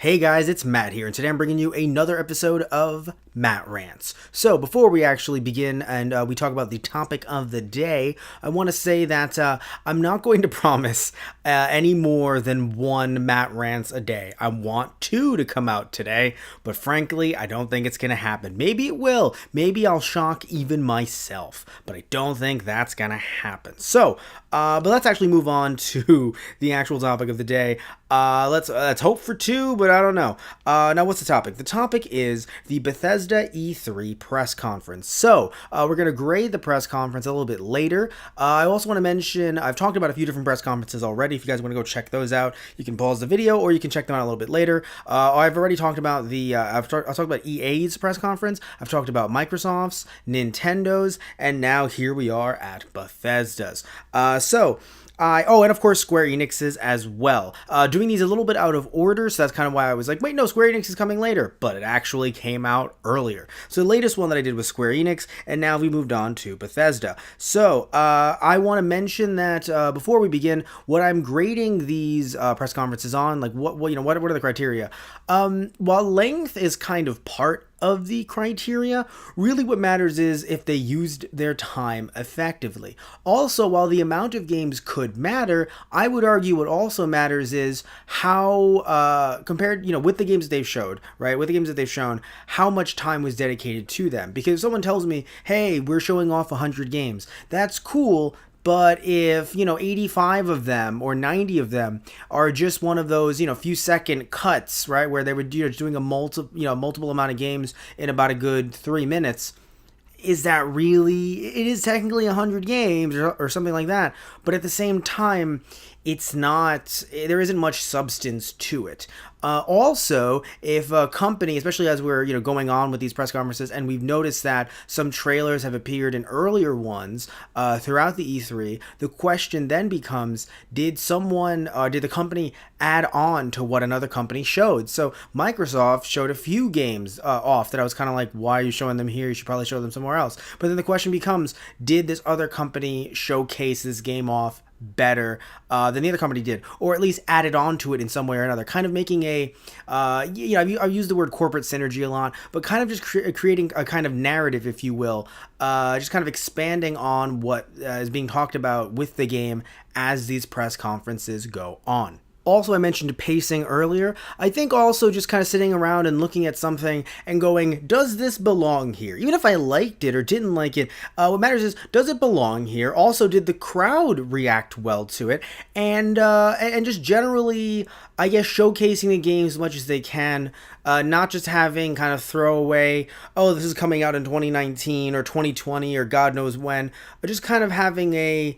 Hey guys, it's Matt here, and today I'm bringing you another episode of Matt Rants. So, before we actually begin and we talk about the topic of the day, I want to say that I'm not going to promise any more than one Matt Rants a day. I want two to come out today, but frankly, I don't think it's going to happen. Maybe it will. Maybe I'll shock even myself, but I don't think that's going to happen. So, but let's actually move on to the actual topic of the day. Let's hope for two, but I don't know. Now, what's the topic? The topic is the Bethesda E3 press conference. So, we're going to grade the press conference a little bit later. I also want to mention, I've talked about a few different press conferences already. If you guys want to go check those out, you can pause the video or you can check them out a little bit later. I've already talked about I've talked about EA's press conference. I've talked about Microsoft's, Nintendo's, and now here we are at Bethesda's. And of course Square Enix's as well. Doing these a little bit out of order, so that's kind of why I was like, wait, no, Square Enix is coming later, but it actually came out earlier. So the latest one that I did was Square Enix, and now we moved on to Bethesda. So I want to mention that before we begin, what I'm grading these press conferences on, like what are the criteria? While length is kind of part of the criteria, really what matters is if they used their time effectively. Also, while the amount of games could matter, I would argue what also matters is how, compared, with the games that they've showed, right? With the games that they've shown, how much time was dedicated to them. Because if someone tells me, hey, we're showing off 100 games, that's cool. But if, 85 of them or 90 of them are just one of those, few second cuts, right, where they were doing a multiple amount of games in about a good 3 minutes, is that really, it is technically 100 games or something like that. But at the same time, it's not, there isn't much substance to it. Also, if a company, especially as we're going on with these press conferences, and we've noticed that some trailers have appeared in earlier ones throughout the E3, the question then becomes: did the company add on to what another company showed? So Microsoft showed a few games off that I was kind of like, why are you showing them here? You should probably show them somewhere else. But then the question becomes: did this other company showcase this game off better than the other company did, or at least added on to it in some way or another, kind of making I've used the word corporate synergy a lot, but kind of just creating a kind of narrative, if you will, just kind of expanding on what is being talked about with the game as these press conferences go on. Also, I mentioned pacing earlier. I think also just kind of sitting around and looking at something and going, does this belong here? Even if I liked it or didn't like it, what matters is, does it belong here? Also, did the crowd react well to it? And just generally, I guess, showcasing the games as much as they can, not just having kind of throwaway, oh, this is coming out in 2019 or 2020 or God knows when, but just kind of having a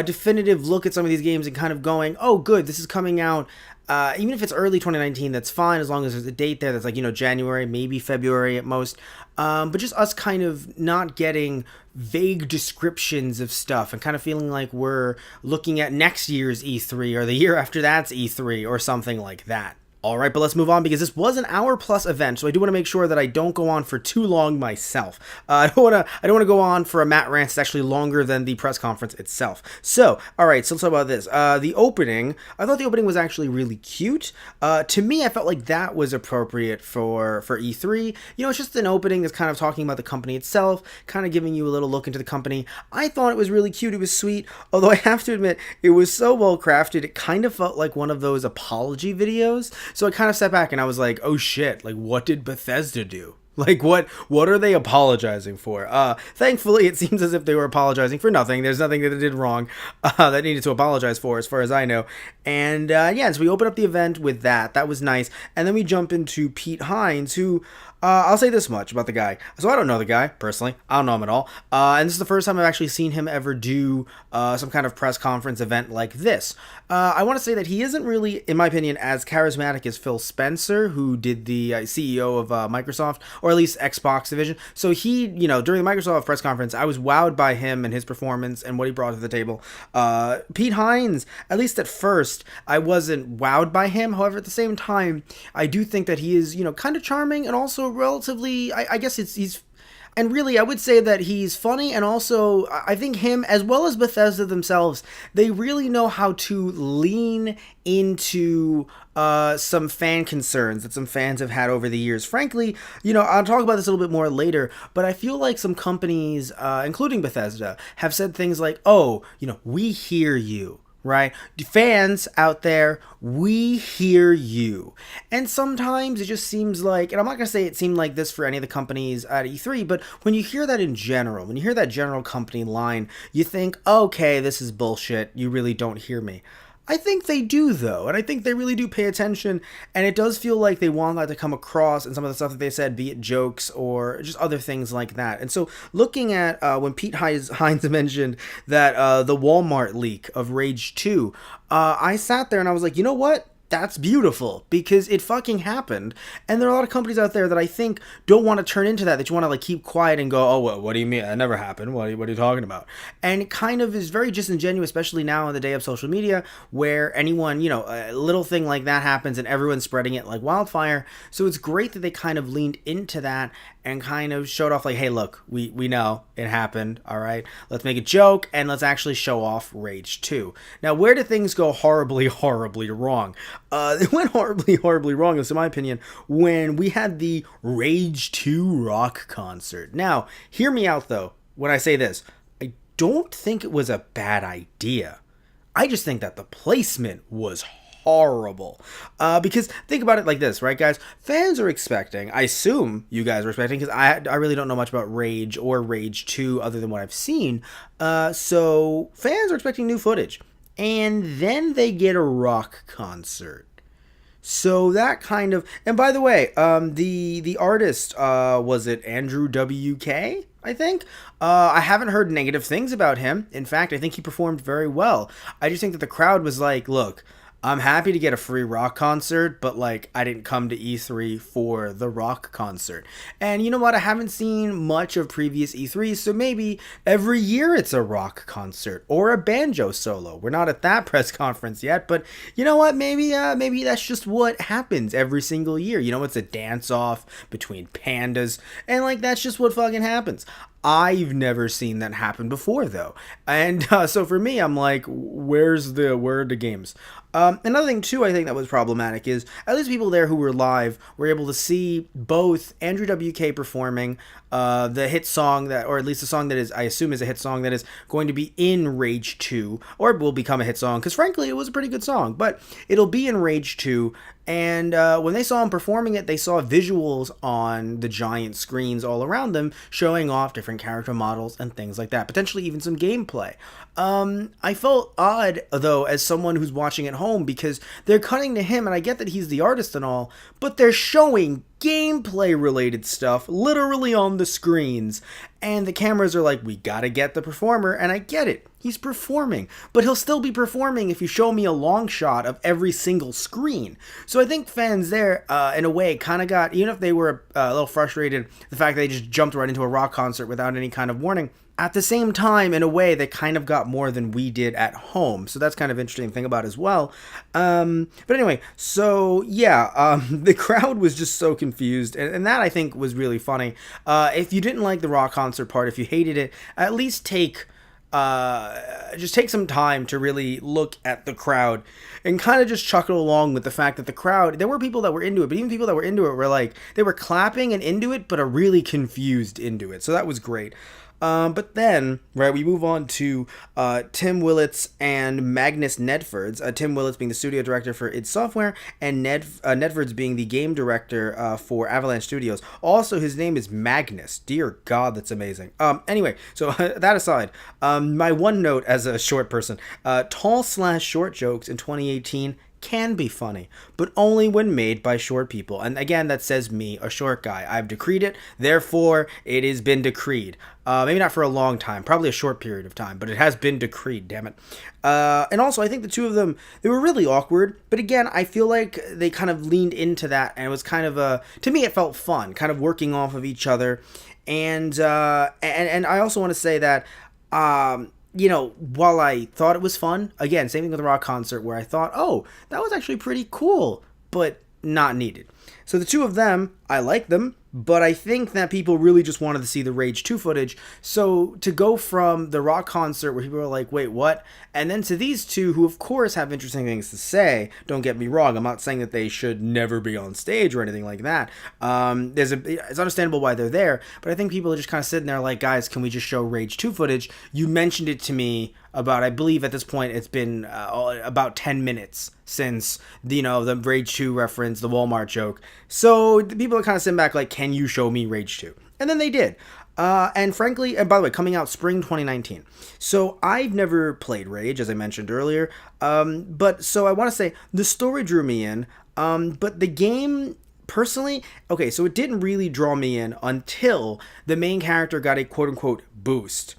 definitive look at some of these games and kind of going, oh, good, this is coming out. Even if it's early 2019, that's fine, as long as there's a date there that's like, January, maybe February at most. But just us kind of not getting vague descriptions of stuff and kind of feeling like we're looking at next year's E3 or the year after that's E3 or something like that. All right, but let's move on, because this was an hour-plus event, so I do want to make sure that I don't go on for too long myself. I don't want to go on for a Matt Rant that's actually longer than the press conference itself. So, all right, so let's talk about this. The opening, I thought the opening was actually really cute. To me, I felt like that was appropriate for E3. It's just an opening that's kind of talking about the company itself, kind of giving you a little look into the company. I thought it was really cute. It was sweet, although I have to admit, it was so well crafted. It kind of felt like one of those apology videos. So I kind of stepped back and I was like, oh shit, like what did Bethesda do? Like what are they apologizing for? Thankfully, it seems as if they were apologizing for nothing. There's nothing that they did wrong that needed to apologize for, as far as I know. And so we open up the event with that. That was nice. And then we jump into Pete Hines, who I'll say this much about the guy. So I don't know the guy, personally. I don't know him at all. And this is the first time I've actually seen him ever do some kind of press conference event like this. I want to say that he isn't really, in my opinion, as charismatic as Phil Spencer, who did the CEO of Microsoft, or at least Xbox division. So he, during the Microsoft press conference, I was wowed by him and his performance and what he brought to the table. Pete Hines, at least at first, I wasn't wowed by him. However, at the same time, I do think that he is, kind of charming and also relatively, I guess he's And really, I would say that he's funny, and also I think him, as well as Bethesda themselves, they really know how to lean into some fan concerns that some fans have had over the years. Frankly, I'll talk about this a little bit more later, but I feel like some companies, including Bethesda, have said things like, oh, we hear you. Right? Fans out there, we hear you. And sometimes it just seems like, and I'm not going to say it seemed like this for any of the companies at E3, but when you hear that in general, when you hear that general company line, you think, okay, this is bullshit. You really don't hear me. I think they do, though, and I think they really do pay attention, and it does feel like they want that to come across in some of the stuff that they said, be it jokes or just other things like that. And so looking at when Pete Hines mentioned that the Walmart leak of Rage 2, I sat there and I was like, you know what? That's beautiful, because it fucking happened. And there are a lot of companies out there that I think don't want to turn into that. They just want to like keep quiet and go, oh, what do you mean? That never happened. What are you talking about? And it kind of is very disingenuous, especially now in the day of social media, where anyone, a little thing like that happens and everyone's spreading it like wildfire. So it's great that they kind of leaned into that and kind of showed off like, hey, look, we know it happened, all right? Let's make a joke, and let's actually show off Rage 2. Now, where did things go horribly, horribly wrong? It went horribly, horribly wrong, in my opinion, when we had the Rage 2 rock concert. Now, hear me out, though, when I say this. I don't think it was a bad idea. I just think that the placement was horrible. Because think about it like this, right, guys? Fans are expecting, I assume you guys are expecting, because I really don't know much about Rage or Rage 2 other than what I've seen. So fans are expecting new footage. And then they get a rock concert. So that kind of, and by the way, the artist, was it Andrew WK? I think. I haven't heard negative things about him. In fact, I think he performed very well. I just think that the crowd was like, look, I'm happy to get a free rock concert, but like I didn't come to E3 for the rock concert. And you know what? I haven't seen much of previous E3s, so maybe every year it's a rock concert or a banjo solo. We're not at that press conference yet, but you know what? Maybe that's just what happens every single year. It's a dance off between pandas, and like that's just what fucking happens. I've never seen that happen before, though. And so for me, I'm like, where are the games? Another thing, too, I think that was problematic is at least people there who were live were able to see both Andrew WK performing the hit song that, or at least the song that is, I assume is a hit song that is going to be in Rage 2, or will become a hit song, because frankly, it was a pretty good song, but it'll be in Rage 2. And when they saw him performing it, they saw visuals on the giant screens all around them showing off different character models and things like that. Potentially even some gameplay. I felt odd, though, as someone who's watching at home, because they're cutting to him, and I get that he's the artist and all, but they're showing gameplay-related stuff literally on the screens. And the cameras are like, we gotta get the performer, and I get it. He's performing, but he'll still be performing if you show me a long shot of every single screen. So I think fans there, in a way, kind of got, even if they were a little frustrated, the fact that they just jumped right into a rock concert without any kind of warning, at the same time, in a way, they kind of got more than we did at home. So that's kind of interesting to think about as well. But anyway, so yeah, the crowd was just so confused. And that, I think, was really funny. If you didn't like the rock concert part, if you hated it, at least take some time to really look at the crowd and kind of just chuckle along with the fact that the crowd, there were people that were into it, but even people that were into it were like, they were clapping and into it, but are really confused into it. So that was great. But then, right, we move on to Tim Willits and Magnus Nedfords. Tim Willits being the studio director for id Software, and Nedfords being the game director for Avalanche Studios. Also, his name is Magnus. Dear God, that's amazing. Anyway, so that aside, my one note as a short person, tall/short jokes in 2018 can be funny, but only when made by short people. And again, that says me, a short guy. I've decreed it, therefore it has been decreed. Maybe not for a long time, probably a short period of time, but it has been decreed, damn it. And also, I think the two of them, they were really awkward, but again, I feel like they kind of leaned into that, and it was kind of to me, it felt fun, kind of working off of each other. And I also want to say that, while I thought it was fun, again, same thing with the rock concert, where I thought, oh, that was actually pretty cool, but not needed. So the two of them, I like them, but I think that people really just wanted to see the Rage 2 footage. So to go from the rock concert where people were like, wait, what? And then to these two who, of course, have interesting things to say. Don't get me wrong. I'm not saying that they should never be on stage or anything like that. It's understandable why they're there, but I think people are just kind of sitting there like, guys, can we just show Rage 2 footage? You mentioned it to me about, I believe at this point, it's been about 10 minutes since, the Rage 2 reference, the Walmart joke. So people are kind of sitting back like, can you show me Rage 2? And then they did. And frankly, and by the way, coming out spring 2019. So I've never played Rage, as I mentioned earlier. But so I want to say the story drew me in. But the game, personally, okay, so it didn't really draw me in until the main character got a quote unquote boost.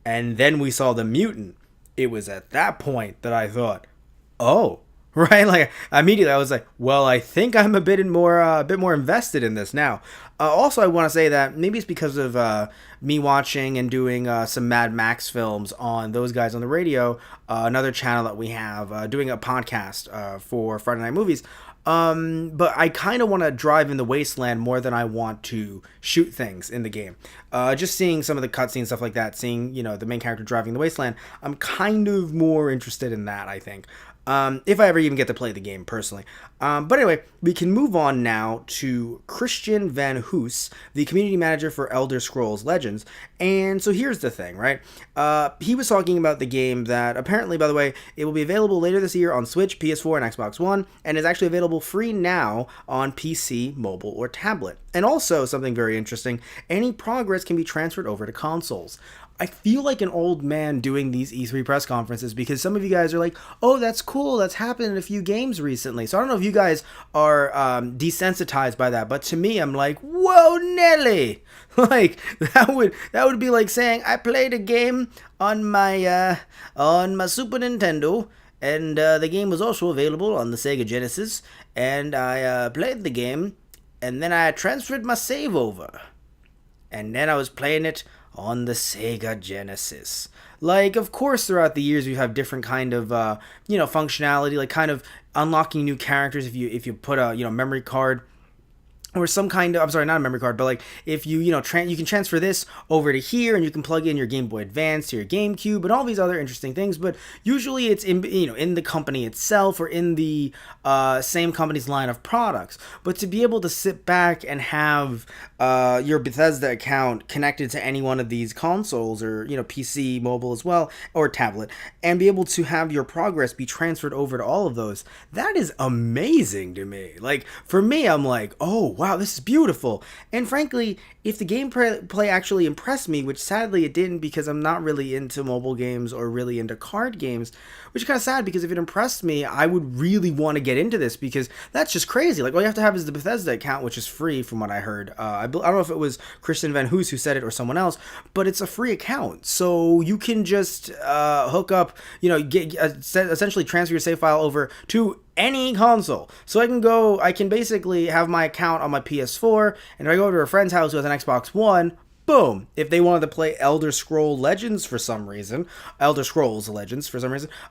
And then we saw the mutant. It was at that point that I thought, oh, right? Like immediately I was like, well, I think I'm a bit more invested in this now. Also, I want to say that maybe it's because of me watching and doing some Mad Max films on Those Guys on the Radio, another channel that we have, doing a podcast for Friday Night Movies. But I kind of want to drive in the wasteland more than I want to shoot things in the game. Just seeing some of the cutscenes, stuff like that, seeing, the main character driving the wasteland, I'm kind of more interested in that, I think. If I ever even get to play the game personally. But anyway, we can move on now to Christian Van Hoos, the community manager for Elder Scrolls Legends. And so here's the thing, right? He was talking about the game that apparently, by the way, it will be available later this year on Switch, PS4, and Xbox One, and is actually available free now on PC, mobile, or tablet. And also, something very interesting, any progress can be transferred over to consoles. I feel like an old man doing these E3 press conferences because some of you guys are like, oh, that's cool. That's happened in a few games recently. So I don't know if you guys are desensitized by that. But to me, I'm like, whoa, Nelly. Like that would be like saying I played a game on my Super Nintendo. And the game was also available on the Sega Genesis. And I played the game. And then I transferred my save over. And then I was playing it on the Sega Genesis. Like, of course, throughout the years, you have different kind of, functionality, like kind of unlocking new characters if you put a, memory card or some kind of, I'm sorry, not a memory card, but like if you, you can transfer this over to here and you can plug in your Game Boy Advance to your GameCube and all these other interesting things. But usually it's in the company itself or in the same company's line of products. But to be able to sit back and have your Bethesda account connected to any one of these consoles or, PC, mobile as well, or tablet, and be able to have your progress be transferred over to all of those, that is amazing to me. Like, for me, I'm like, oh, wow, this is beautiful. And frankly, if the gameplay actually impressed me, which sadly it didn't because I'm not really into mobile games or really into card games, which is kind of sad because if it impressed me, I would really want to get into this because that's just crazy. Like, all you have to have is the Bethesda account, which is free from what I heard. I don't know if it was Christian Van Hoos who said it or someone else, but it's a free account. So you can just hook up, essentially transfer your save file over to any console. So I can basically have my account on my PS4, and if I go to a friend's house who has an Xbox One, boom, if they wanted to play Elder Scrolls Legends for some reason,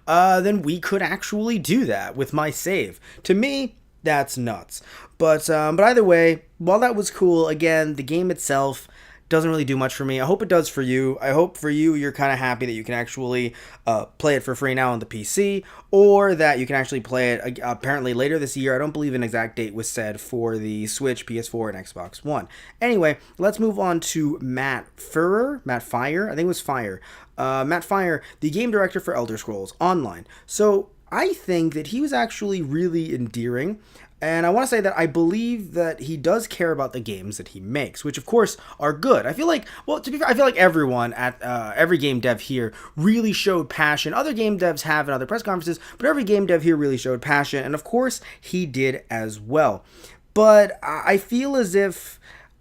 then we could actually do that with my save. To me, that's nuts. But either way, while that was cool, again, the game itself doesn't really do much for me. I hope it does for you. I hope for you, you're kind of happy that you can actually play it for free now on the PC, or that you can actually play it apparently later this year. I don't believe an exact date was said for the Switch, PS4, and Xbox One. Anyway, let's move on to Matt Fire, I think it was Fire. Matt Fire, the game director for Elder Scrolls Online. So I think that he was actually really endearing. And I want to say that I believe that he does care about the games that he makes, which of course are good. I feel like, well, to be fair, I feel like everyone at every game dev here really showed passion. Other game devs have in other press conferences, but every game dev here really showed passion. And of course, he did as well. But I feel as if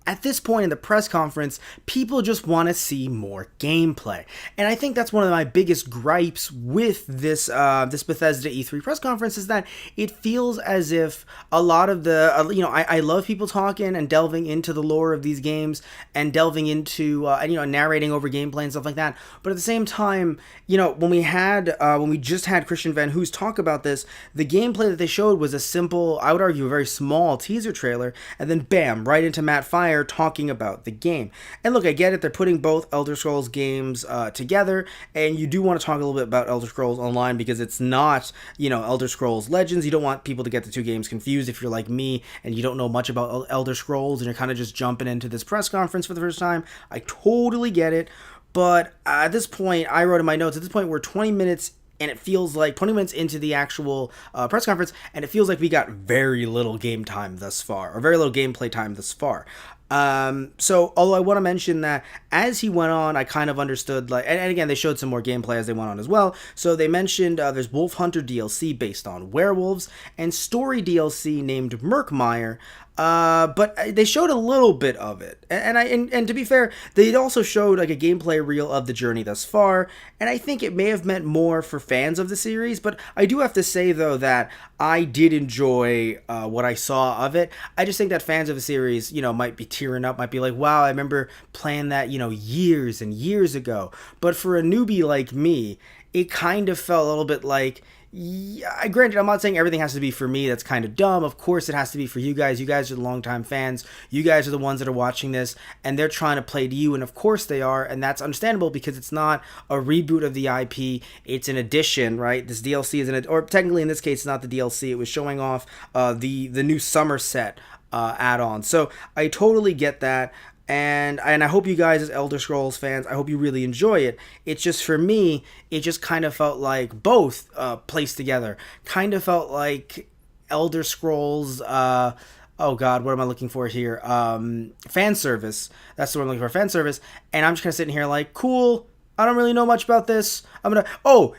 at this point in the press conference, people just want to see more gameplay. And I think that's one of my biggest gripes with this Bethesda E3 press conference is that it feels as if a lot of the, I love people talking and delving into the lore of these games and delving into, narrating over gameplay and stuff like that. But at the same time, when we just had Christian Van Hoos talk about this, the gameplay that they showed was a simple, I would argue, a very small teaser trailer, and then bam, right into Matt Fire talking about the game. And look, I get it, they're putting both Elder Scrolls games together, and you do want to talk a little bit about Elder Scrolls Online because it's not, Elder Scrolls Legends. You don't want people to get the two games confused if you're like me and you don't know much about Elder Scrolls and you're kind of just jumping into this press conference for the first time. I totally get it, but at this point, I wrote in my notes, at this point we're 20 minutes and it feels like 20 minutes into the actual press conference, and it feels like we got very little game time thus far, or very little gameplay time thus far. So although I want to mention that as he went on, I kind of understood, and again, they showed some more gameplay as they went on as well. So they mentioned there's Wolf Hunter DLC based on werewolves and story DLC named Murkmire. But they showed a little bit of it, and to be fair, they also showed like a gameplay reel of the journey thus far, and I think it may have meant more for fans of the series. But I do have to say though that I did enjoy what I saw of it. I just think that fans of the series, might be tearing up, might be like, "Wow, I remember playing that, years and years ago." But for a newbie like me, it kind of felt a little bit like. Yeah, granted, I'm not saying everything has to be for me. That's kind of dumb. Of course, it has to be for you guys. You guys are the longtime fans. You guys are the ones that are watching this, and they're trying to play to you, and of course they are, and that's understandable because it's not a reboot of the IP. It's an addition, right? This DLC is or technically in this case, it's not the DLC. It was showing off the new Somerset add-on. So I totally get that. And I hope you guys as Elder Scrolls fans, I hope you really enjoy it. It's just for me, it just kind of felt like both placed together. Kind of felt like Elder Scrolls, oh god, what am I looking for here? Fan service. That's the word I'm looking for, fan service. And I'm just kind of sitting here like, cool, I don't really know much about this.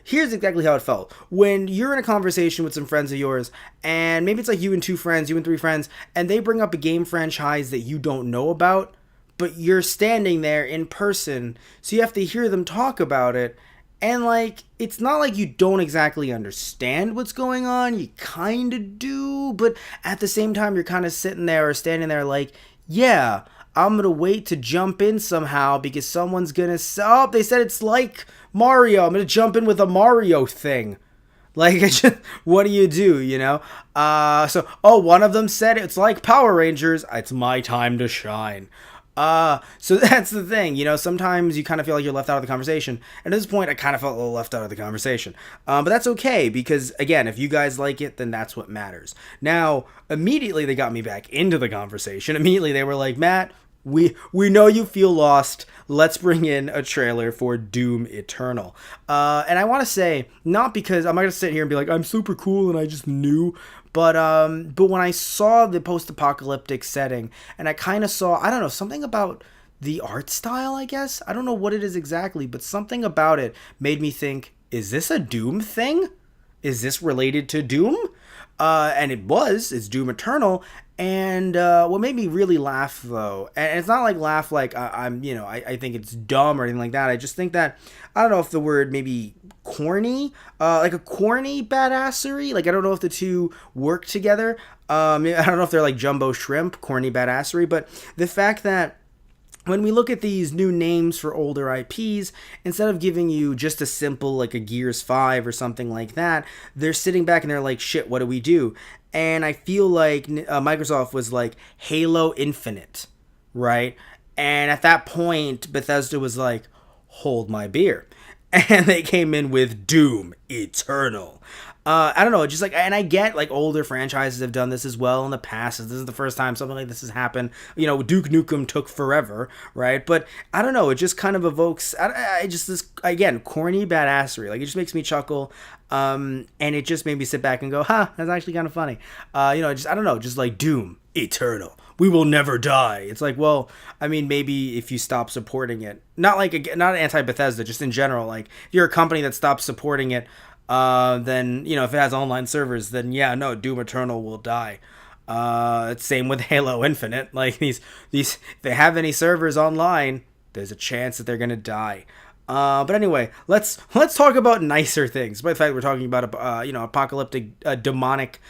Here's exactly how it felt. When you're in a conversation with some friends of yours, and maybe it's like you and two friends, you and three friends, and they bring up a game franchise that you don't know about, but you're standing there in person, so you have to hear them talk about it, and it's not like you don't exactly understand what's going on, you kind of do, but at the same time, you're kind of sitting there or standing there like, yeah, I'm gonna wait to jump in somehow because someone's gonna say, oh, they said it's like Mario, I'm gonna jump in with a Mario thing. What do you do, one of them said it's like Power Rangers, it's my time to shine. So that's the thing, sometimes you kind of feel like you're left out of the conversation. And at this point, I kind of felt a little left out of the conversation. But that's okay, because again, if you guys like it, then that's what matters. Now, immediately they got me back into the conversation. Immediately they were like, Matt, we know you feel lost. Let's bring in a trailer for Doom Eternal. And I want to say, not because I'm not going to sit here and be like, I'm super cool and I just knew. But when I saw the post-apocalyptic setting, and I kind of saw, I don't know, something about the art style, I guess? I don't know what it is exactly, but something about it made me think, is this a Doom thing? Is this related to Doom? And it's Doom Eternal. And what made me really laugh, though, and it's not like laugh like I think it's dumb or anything like that. I just think that, I don't know if the word maybe corny, like a corny badassery. I don't know if the two work together. I don't know if they're like jumbo shrimp, corny badassery, but the fact that when we look at these new names for older IPs, instead of giving you just a simple, like a Gears 5 or something like that, they're sitting back and they're like, shit, what do we do? And I feel like Microsoft was like Halo Infinite, right? And at that point, Bethesda was like, hold my beer. And they came in with Doom Eternal. I don't know, just and I get older franchises have done this as well in the past. This is the first time something like this has happened. Duke Nukem took forever, right? But I don't know, it just kind of evokes, this, again, corny badassery. It just makes me chuckle. And it just made me sit back and go, that's actually kind of funny. I don't know, just Doom Eternal. We will never die. It's well, maybe if you stop supporting it, not anti-Bethesda, just in general, if you're a company that stops supporting it, then, if it has online servers, then yeah, no, Doom Eternal will die. Same with Halo Infinite. Like if they have any servers online, there's a chance that they're gonna die. But anyway, let's talk about nicer things. By the fact we're talking about a apocalyptic demonic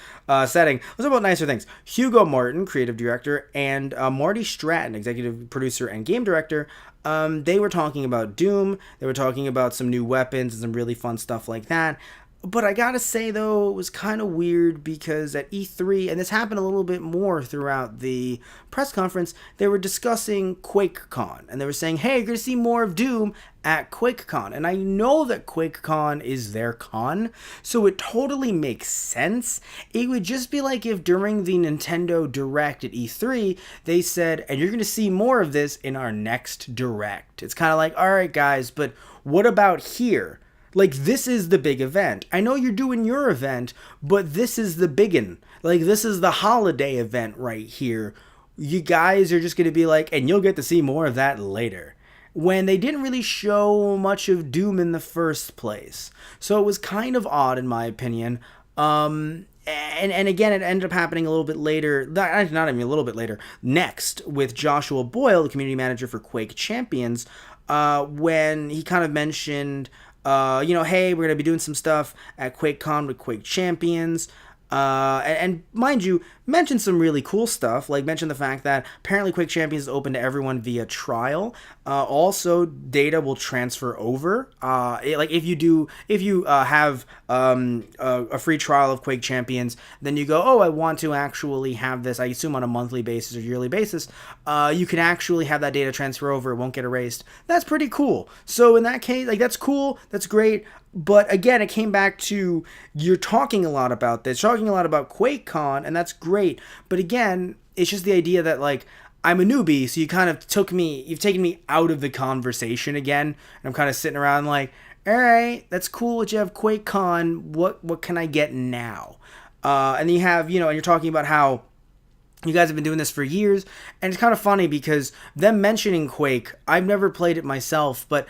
setting, let's talk about nicer things. Hugo Martin, creative director, and Marty Stratton, executive producer and game director. They were talking about Doom. They were talking about some new weapons and some really fun stuff like that. But I gotta say, though, it was kind of weird because at E3, and this happened a little bit more throughout the press conference, they were discussing QuakeCon. And they were saying, hey, you're gonna see more of Doom at QuakeCon. And I know that QuakeCon is their con, so it totally makes sense. It would just be like if during the Nintendo Direct at E3, they said, and you're gonna see more of this in our next Direct. It's kind of like, all right, guys, but what about here? Like, this is the big event. I know you're doing your event, but this is the biggin'. Like, this is the holiday event right here. You guys are just going to be like, and you'll get to see more of that later. When they didn't really show much of Doom in the first place. So it was kind of odd, in my opinion. And again, it ended up happening a little bit later, not even a little bit later, next, with Joshua Boyle, the community manager for Quake Champions, when he kind of mentioned... hey, we're going to be doing some stuff at QuakeCon with Quake Champions. And mind you, mention some really cool stuff, like mention the fact that apparently Quake Champions is open to everyone via trial. Also, data will transfer over. If you have a free trial of Quake Champions, then you go, oh, I want to actually have this, I assume on a monthly basis or yearly basis, you can actually have that data transfer over, it won't get erased. That's pretty cool. So in that case, like, that's cool, that's great. But again, it came back to, you're talking a lot about this, talking a lot about QuakeCon, and that's great. But again, it's just the idea that, like, I'm a newbie, so you've taken me out of the conversation again. And I'm kind of sitting around like, all right, that's cool that you have QuakeCon. What can I get now? And you have, and you're talking about how you guys have been doing this for years. And it's kind of funny because them mentioning Quake, I've never played it myself, but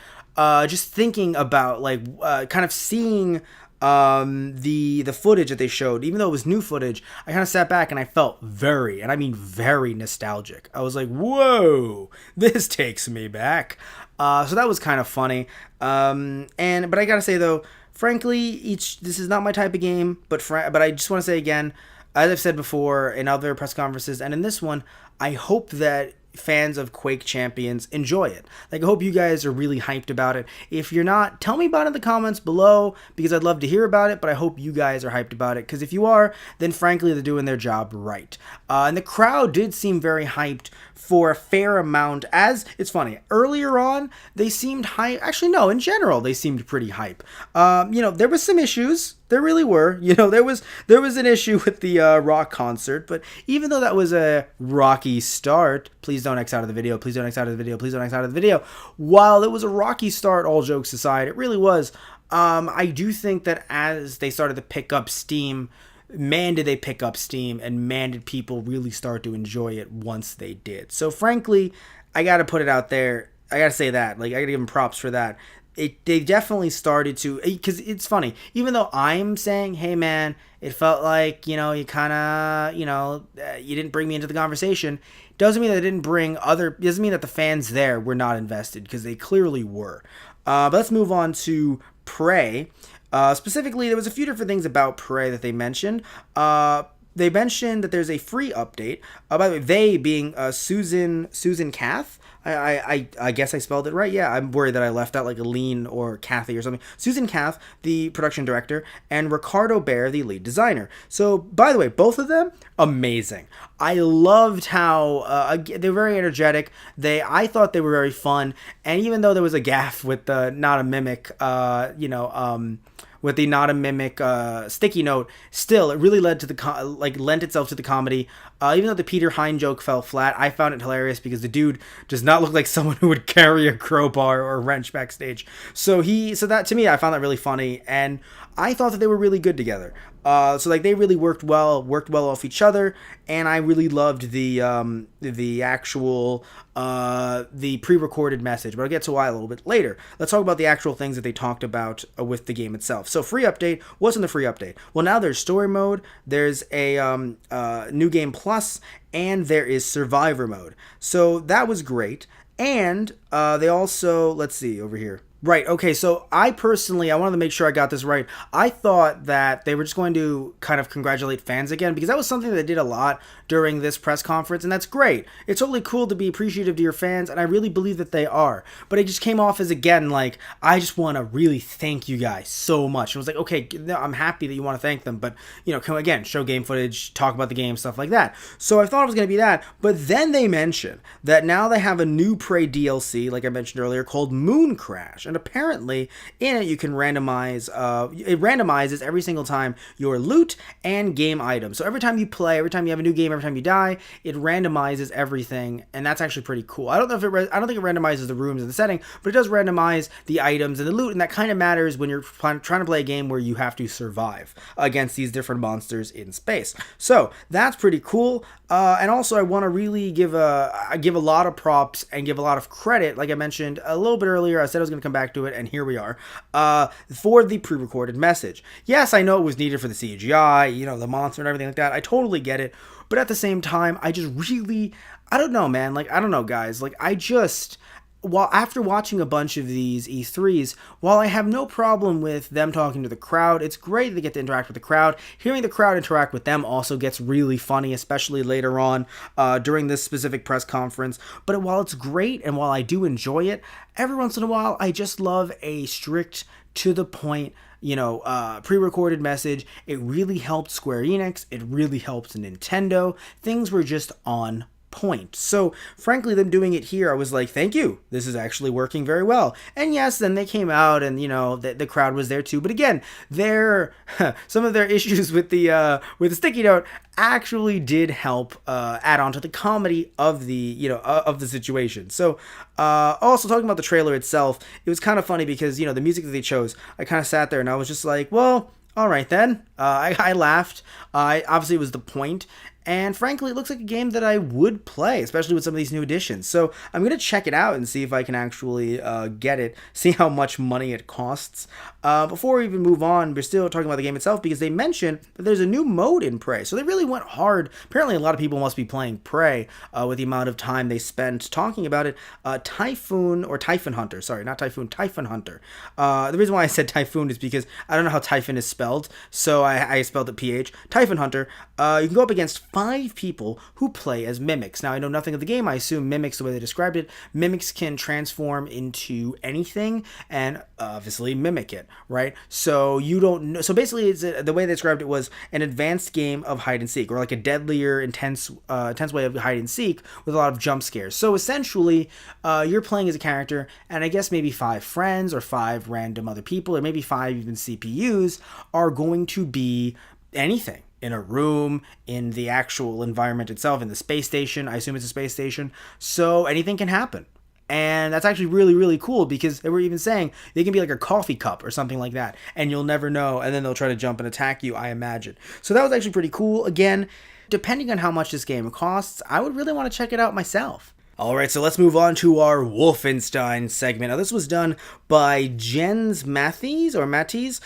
just thinking about, like, kind of seeing the footage that they showed, even though it was new footage, I kind of sat back and I felt very, and I mean very nostalgic. I was like, whoa, this takes me back. So that was kind of funny. But I gotta say though, frankly, this is not my type of game, but I just want to say again, as I've said before in other press conferences and in this one, I hope that fans of Quake Champions enjoy it. Like, I hope you guys are really hyped about it. If you're not, tell me about it in the comments below, because I'd love to hear about it, but I hope you guys are hyped about it, because if you are, then frankly, they're doing their job right. And the crowd did seem very hyped for a fair amount, as, it's funny, earlier on, they seemed hype. Actually, no, in general, they seemed pretty hype. There was some issues. There really were. There was an issue with the rock concert, but even though that was a rocky start, please don't X out of the video, please don't X out of the video, please don't X out of the video. While it was a rocky start, all jokes aside, it really was. I do think that as they started to pick up steam, man, did they pick up steam, and man, did people really start to enjoy it once they did. So frankly, I got to put it out there. I got to say that. Like, I got to give them props for that. They definitely started to, because it's funny, even though I'm saying, hey man, it felt like, you kind of, you didn't bring me into the conversation, doesn't mean that it doesn't mean that the fans there were not invested, because they clearly were. But let's move on to Prey. Specifically, there was a few different things about Prey that they mentioned. They mentioned that there's a free update. By the way, they being Susan Kath. I guess I spelled it right. Yeah, I'm worried that I left out like Aline or Kathy or something. Susan Kath, the production director, and Ricardo Bear, the lead designer. So, by the way, both of them, amazing. I loved how they were very energetic. I thought they were very fun. And even though there was a gaffe with the not a mimic, with the not a mimic sticky note, still it really lent itself to the comedy. Even though the Peter Hine joke fell flat, I found it hilarious because the dude does not look like someone who would carry a crowbar or a wrench backstage. So that, to me, I found that really funny, and I thought that they were really good together. So like they really worked well off each other, and I really loved the actual the pre-recorded message. But I'll get to why a little bit later. Let's talk about the actual things that they talked about with the game itself. So free update. What's in the free update? Well, now there's story mode. There's a new game plus, and there is survivor mode. So that was great. And they also, let's see over here. Right, okay, so I wanted to make sure I got this right. I thought that they were just going to kind of congratulate fans again, because that was something that they did a lot during this press conference, and that's great. It's totally cool to be appreciative to your fans, and I really believe that they are. But it just came off as, again, like, I just want to really thank you guys so much. It was like, okay, I'm happy that you want to thank them, but, again, show game footage, talk about the game, stuff like that. So I thought it was going to be that, but then they mentioned that now they have a new Prey DLC, like I mentioned earlier, called Moon Crash. And apparently, in it, you can randomize, it randomizes every single time your loot and game items. So every time you play, every time you have a new game, every time you die, it randomizes everything, and that's actually pretty cool. I don't think it randomizes the rooms in the setting, but it does randomize the items and the loot, and that kind of matters when you're trying to play a game where you have to survive against these different monsters in space. So that's pretty cool. And also, I want to really give a lot of props and give a lot of credit, like I mentioned a little bit earlier. I said I was going to come back to it, and here we are, for the pre-recorded message. Yes, I know it was needed for the CGI, the monster and everything like that. I totally get it. But at the same time, I just really, I don't know, man. Like, I don't know, guys. Like, after watching a bunch of these E3s, while I have no problem with them talking to the crowd, it's great they get to interact with the crowd. Hearing the crowd interact with them also gets really funny, especially later on during this specific press conference. But while it's great and while I do enjoy it, every once in a while, I just love a strict, to the point, pre-recorded message. It really helped Square Enix. It really helped Nintendo. Things were just on point. So frankly, them doing it here, I was like, thank you, this is actually working very well. And yes, then they came out and the crowd was there too, but again, some of their issues with the sticky note actually did help add on to the comedy of the of the situation. So also talking about the trailer itself, it was kind of funny because the music that they chose, I kind of sat there and I was just like, well, all right then. I laughed. Obviously it was the point. And frankly, it looks like a game that I would play, especially with some of these new additions. So I'm going to check it out and see if I can actually get it, see how much money it costs. Before we even move on, we're still talking about the game itself because they mentioned that there's a new mode in Prey. So they really went hard. Apparently, a lot of people must be playing Prey with the amount of time they spent talking about it. Typhoon Hunter. Sorry, not Typhoon, Typhon Hunter. The reason why I said Typhoon is because I don't know how Typhon is spelled, so I spelled it PH. Typhon Hunter. You can go up against 5 people who play as mimics. Now, I know nothing of the game. I assume mimics, the way they described it, mimics can transform into anything and obviously mimic it, right? So you don't know. So basically, the way they described it was an advanced game of hide and seek, or like a deadlier, intense way of hide and seek with a lot of jump scares. So essentially, you're playing as a character, and I guess maybe 5 friends or 5 random other people, or maybe 5 even CPUs are going to be anything. In a room, in the actual environment itself, in the space station. I assume it's a space station. So anything can happen. And that's actually really, really cool because they were even saying they can be like a coffee cup or something like that. And you'll never know. And then they'll try to jump and attack you, I imagine. So that was actually pretty cool. Again, depending on how much this game costs, I would really want to check it out myself. Alright, so let's move on to our Wolfenstein segment. Now, this was done by Jens Mathies, or Mathies.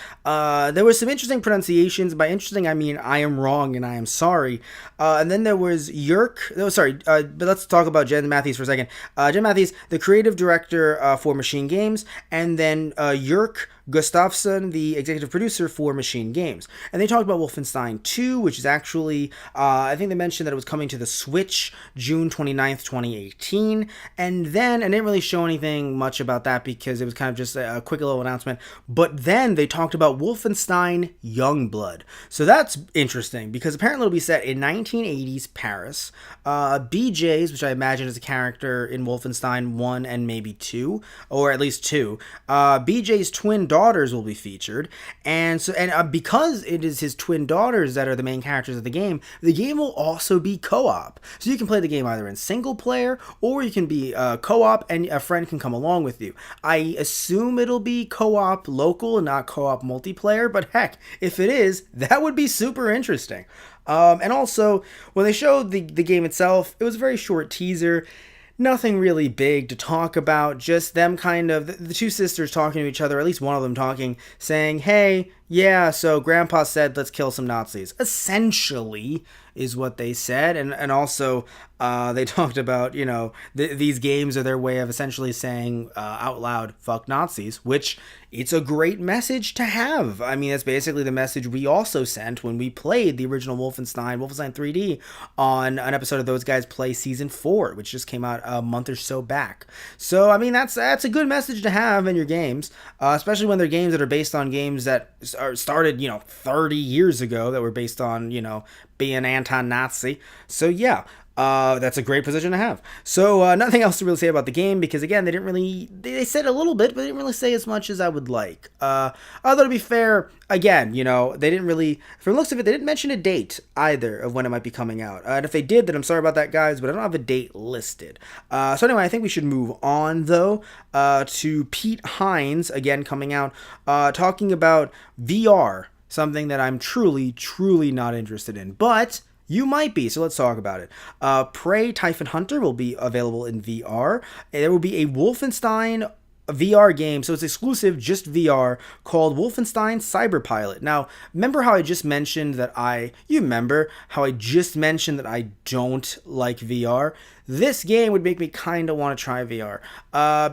There were some interesting pronunciations. By interesting, I mean I am wrong and I am sorry. And then there was but let's talk about Jens Mathies for a second. Jens Mathies, the creative director for Machine Games, and then Jörg Gustafsson, the executive producer for Machine Games. And they talked about Wolfenstein 2, which is actually, I think they mentioned that it was coming to the Switch June 29th, 2018. And then, I didn't really show anything much about that because it was kind of just a quick little announcement. But then they talked about Wolfenstein Youngblood. So that's interesting because apparently it'll be set in 1980s Paris. BJ's, which I imagine is a character in Wolfenstein 1 and maybe 2, or at least 2. BJ's twin daughters will be featured, and because it is his twin daughters that are the main characters of the game will also be co-op. So you can play the game either in single player, or you can be co-op and a friend can come along with you. I assume it'll be co-op local and not co-op multiplayer, but heck, if it is, that would be super interesting. And also, when they showed the game itself, it was a very short teaser. Nothing really big to talk about, just them kind of, the two sisters talking to each other, at least one of them talking, saying, hey, yeah, so Grandpa said let's kill some Nazis. Essentially is what they said, and also they talked about, these games are their way of essentially saying out loud, fuck Nazis, which it's a great message to have. I mean, that's basically the message we also sent when we played the original Wolfenstein 3D on an episode of Those Guys Play Season 4, which just came out a month or so back. So, I mean, that's a good message to have in your games, especially when they're games that are based on games that started, 30 years ago, that were based on, being anti-Nazi. So, yeah. That's a great position to have. So nothing else to really say about the game, because again, they said a little bit, but they didn't really say as much as I would like. Although to be fair, again, they didn't really, from the looks of it, they didn't mention a date either of when it might be coming out. And if they did, then I'm sorry about that, guys, but I don't have a date listed. So anyway, I think we should move on though, to Pete Hines, again coming out, talking about VR, something that I'm truly, truly not interested in, but you might be, so let's talk about it. Prey Typhon Hunter will be available in VR. There will be a Wolfenstein VR game, so it's exclusive, just VR, called Wolfenstein Cyberpilot. Now, remember how I just mentioned that I don't like VR? This game would make me kind of want to try VR,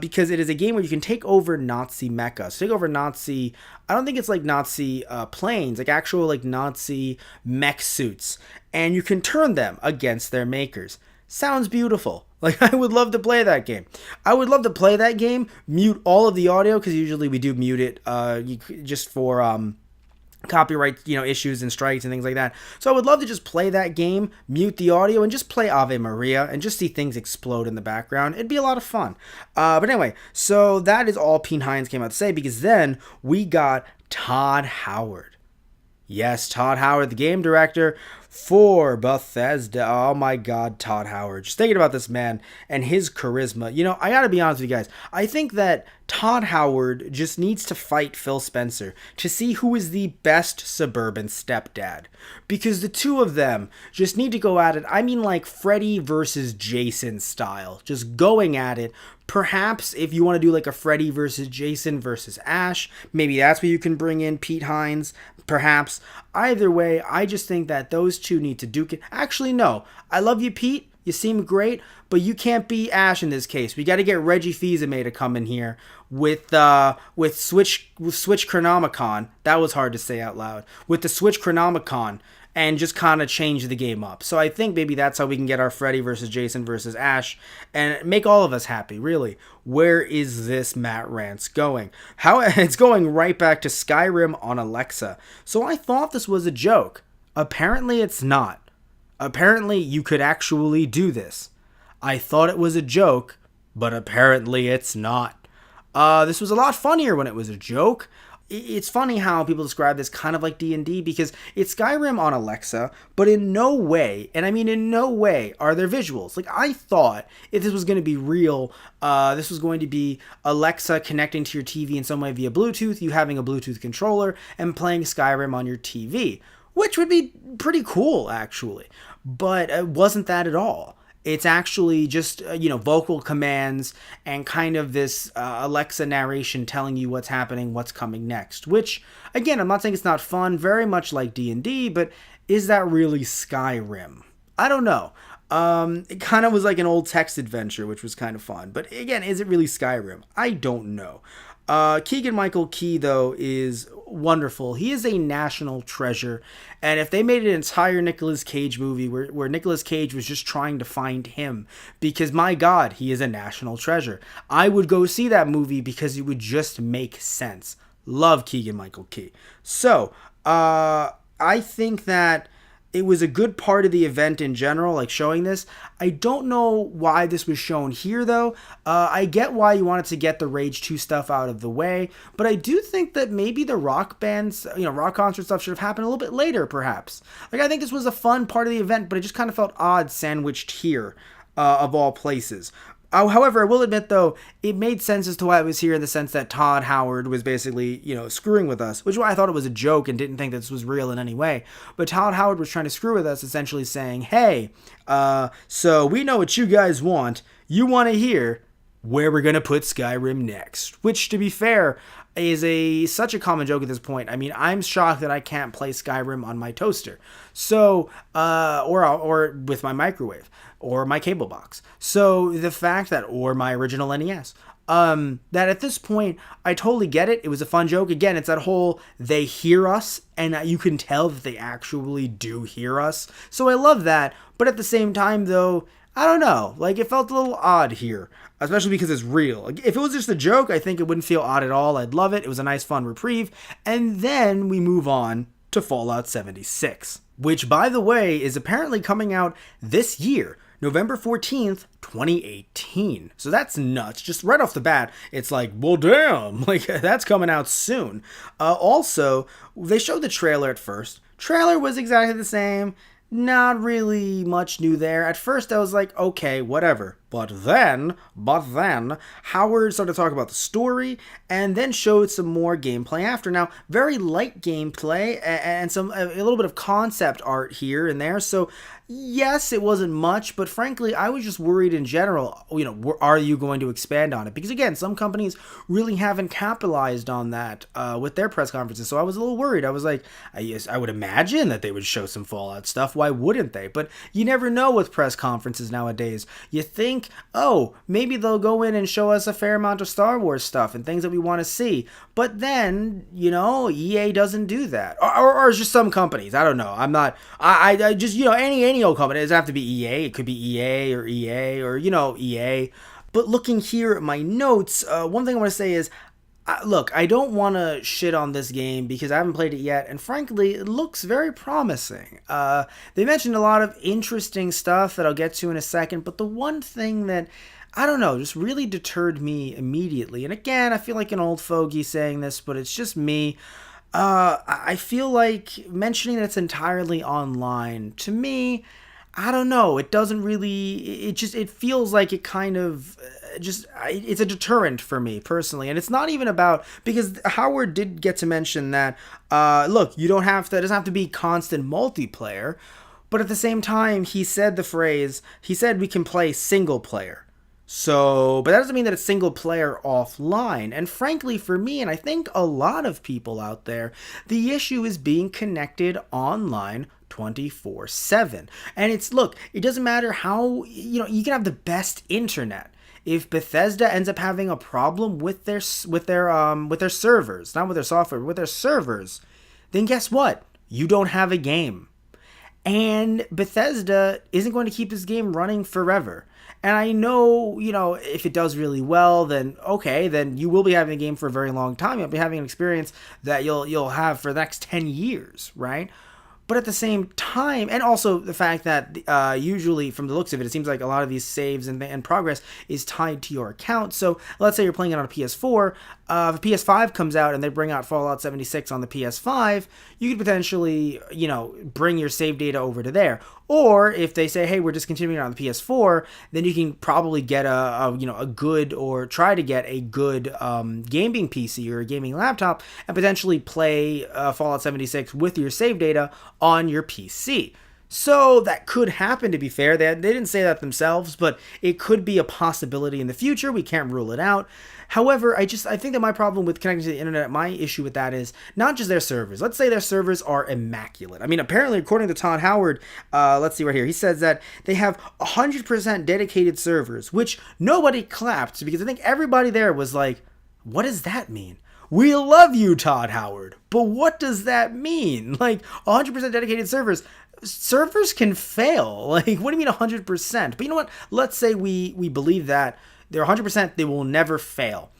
because it is a game where you can take over Nazi mecha. So take over Nazi, I don't think it's like Nazi planes, like actual like Nazi mech suits, and you can turn them against their makers. Sounds beautiful. Like, I would love to play that game. I would love to play that game, mute all of the audio, because usually we do mute it just for copyright issues and strikes and things like that. So I would love to just play that game, mute the audio, and just play Ave Maria and just see things explode in the background. It'd be a lot of fun. But anyway, so that is all Pete Hines came out to say, because then we got Todd Howard. Yes, Todd Howard, the game director for Bethesda. Oh my God, Todd Howard. Just thinking about this man and his charisma. I gotta be honest with you guys. I think that Todd Howard just needs to fight Phil Spencer to see who is the best suburban stepdad. Because the two of them just need to go at it. I mean, like Freddy versus Jason style. Just going at it. Perhaps if you want to do like a Freddy versus Jason versus Ash, maybe that's where you can bring in Pete Hines. Perhaps. Either way, I just think that those two need to duke it. Actually, no. I love you, Pete. You seem great, but you can't be Ash in this case. We got to get Reggie Fils-Aimé to come in here with Switch Chronomicon. That was hard to say out loud. With the Switch Chronomicon, and just kind of change the game up. So I think maybe that's how we can get our Freddy versus Jason versus Ash and make all of us happy, really. Where is this Matt Rants going? It's going right back to Skyrim on Alexa. So I thought this was a joke. Apparently it's not. Apparently you could actually do this. I thought it was a joke, but apparently it's not. This was a lot funnier when it was a joke. It's funny how people describe this kind of like D&D, because it's Skyrim on Alexa, but in no way, and I mean in no way, are there visuals. Like, I thought if this was going to be real, this was going to be Alexa connecting to your TV in some way via Bluetooth, you having a Bluetooth controller, and playing Skyrim on your TV, which would be pretty cool, actually. But it wasn't that at all. It's actually just, vocal commands and kind of this Alexa narration telling you what's happening, what's coming next. Which, again, I'm not saying it's not fun, very much like D&D, but is that really Skyrim? I don't know. It kind of was like an old text adventure, which was kind of fun. But again, is it really Skyrim? I don't know. Keegan-Michael Key, though, is wonderful. He is a national treasure. And if they made an entire Nicolas Cage movie where Nicolas Cage was just trying to find him, because my God, he is a national treasure, I would go see that movie because it would just make sense. Love Keegan-Michael Key. So, I think that it was a good part of the event in general, like showing this. I don't know why this was shown here, though. I get why you wanted to get the Rage 2 stuff out of the way, but I do think that maybe the rock bands, rock concert stuff should have happened a little bit later, perhaps. Like, I think this was a fun part of the event, but it just kind of felt odd sandwiched here, of all places. However, I will admit, though, it made sense as to why it was here in the sense that Todd Howard was basically, screwing with us, which is why I thought it was a joke and didn't think this was real in any way. But Todd Howard was trying to screw with us, essentially saying, hey, so we know what you guys want. You want to hear where we're going to put Skyrim next. Which, to be fair, is such a common joke at this point. I mean, I'm shocked that I can't play Skyrim on my toaster. So, or with my microwave. Or my cable box. So the fact that, or my original NES, that at this point, I totally get it. It was a fun joke. Again, it's that whole, they hear us, and you can tell that they actually do hear us. So I love that. But at the same time, though, I don't know. Like, it felt a little odd here, especially because it's real. Like, if it was just a joke, I think it wouldn't feel odd at all. I'd love it. It was a nice, fun reprieve. And then we move on to Fallout 76, which, by the way, is apparently coming out this year. November 14th, 2018. So that's nuts. Just right off the bat, it's like, well, damn, like that's coming out soon. Also, they showed the trailer at first. Trailer was exactly the same. Not really much new there. At first, I was like, okay, whatever. But then, Howard started to talk about the story and then showed some more gameplay after. Now, very light gameplay and a little bit of concept art here and there. So, yes, it wasn't much, but frankly, I was just worried in general, are you going to expand on it? Because again, some companies really haven't capitalized on that with their press conferences. So I was a little worried. I was like, I would imagine that they would show some Fallout stuff. Why wouldn't they? But you never know with press conferences nowadays. You think, oh, maybe they'll go in and show us a fair amount of Star Wars stuff and things that we want to see. But then, EA doesn't do that. Or it's just some companies. I don't know. I just, any old company. It doesn't have to be EA. It could be EA or EA. But looking here at my notes, one thing I want to say is, look, I don't want to shit on this game because I haven't played it yet, and frankly, it looks very promising. They mentioned a lot of interesting stuff that I'll get to in a second, but the one thing that, I don't know, just really deterred me immediately, and again, I feel like an old fogey saying this, but it's just me. I feel like mentioning that it's entirely online, to me, I don't know, it doesn't really, it feels like it kind of, it's a deterrent for me personally. And it's not even about, because Howard did get to mention that, look, it doesn't have to be constant multiplayer, but at the same time, he said we can play single player. So, but that doesn't mean that it's single player offline. And frankly, for me, and I think a lot of people out there, the issue is being connected online 24/7. And it doesn't matter how, you can have the best internet. If Bethesda ends up having a problem with their servers, not with their software, but with their servers, then guess what? You don't have a game. And Bethesda isn't going to keep this game running forever. And I know, if it does really well, then okay, then you will be having a game for a very long time. You'll be having an experience that you'll have for the next 10 years, right? But at the same time, and also the fact that usually from the looks of it, it seems like a lot of these saves and progress is tied to your account. So let's say you're playing it on a PS4. If a PS5 comes out and they bring out Fallout 76 on the PS5, you could potentially, bring your save data over to there. Or if they say, hey, we're discontinuing it on the PS4, then you can probably get a good, or try to get a good gaming PC or a gaming laptop and potentially play Fallout 76 with your save data on your PC. So that could happen, to be fair. They didn't say that themselves, but it could be a possibility in the future. We can't rule it out. However, I think that my problem with connecting to the internet, my issue with that is not just their servers. Let's say their servers are immaculate. I mean, apparently, according to Todd Howard, let's see right here, he says that they have 100% dedicated servers, which nobody clapped because I think everybody there was like, what does that mean? We love you, Todd Howard, but what does that mean? Like, 100% dedicated servers. Servers can fail. Like, what do you mean 100%? But you know what? Let's say we believe that they're 100%, they will never fail.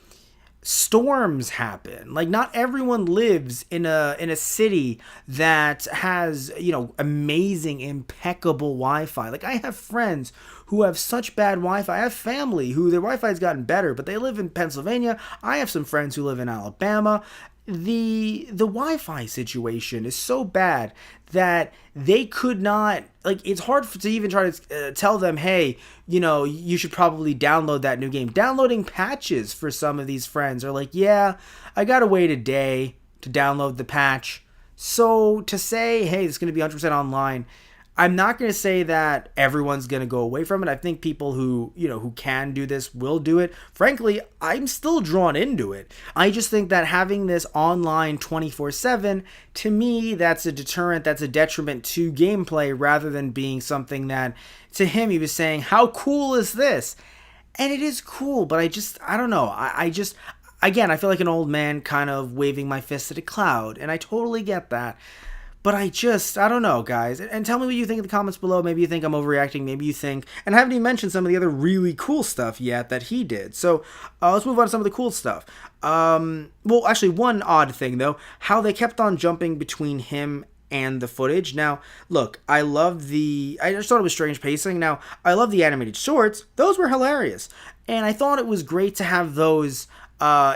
storms happen. Like, not everyone lives in a city that has, amazing, impeccable Wi-Fi. Like, I have friends who have such bad Wi-Fi. I have family who their Wi-Fi's gotten better, but they live in Pennsylvania. I have some friends who live in Alabama. The Wi-Fi situation is so bad that they could not, like, it's hard to even try to tell them, hey, you should probably download that new game. Downloading patches for some of these friends are like, yeah, I gotta wait a day to download the patch. So to say, hey, it's going to be 100% online, I'm not going to say that everyone's going to go away from it. I think people who can do this will do it. Frankly, I'm still drawn into it. I just think that having this online 24/7, to me, that's a deterrent, that's a detriment to gameplay rather than being something that, to him, he was saying, how cool is this? And it is cool, but I don't know. Again, I feel like an old man kind of waving my fist at a cloud, and I totally get that. But I don't know, guys. And tell me what you think in the comments below. Maybe you think I'm overreacting. Maybe you think... And I haven't even mentioned some of the other really cool stuff yet that he did. So let's move on to some of the cool stuff. Well, actually, one odd thing, though. How they kept on jumping between him and the footage. Now, look, I just thought it was strange pacing. Now, I love the animated shorts. Those were hilarious. And I thought it was great to have those...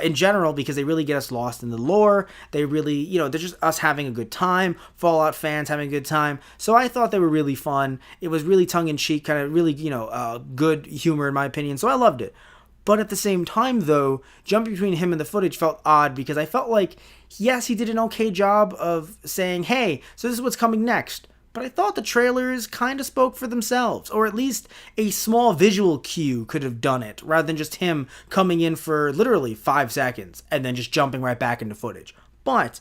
in general, because they really get us lost in the lore. They really, they're just us having a good time. Fallout fans having a good time. So I thought they were really fun. It was really tongue-in-cheek, kind of really, good humor in my opinion. So I loved it. But at the same time, though, jumping between him and the footage felt odd because I felt like, yes, he did an okay job of saying, hey, so this is what's coming next. But I thought the trailers kind of spoke for themselves, or at least a small visual cue could have done it, rather than just him coming in for literally 5 seconds and then just jumping right back into footage. But,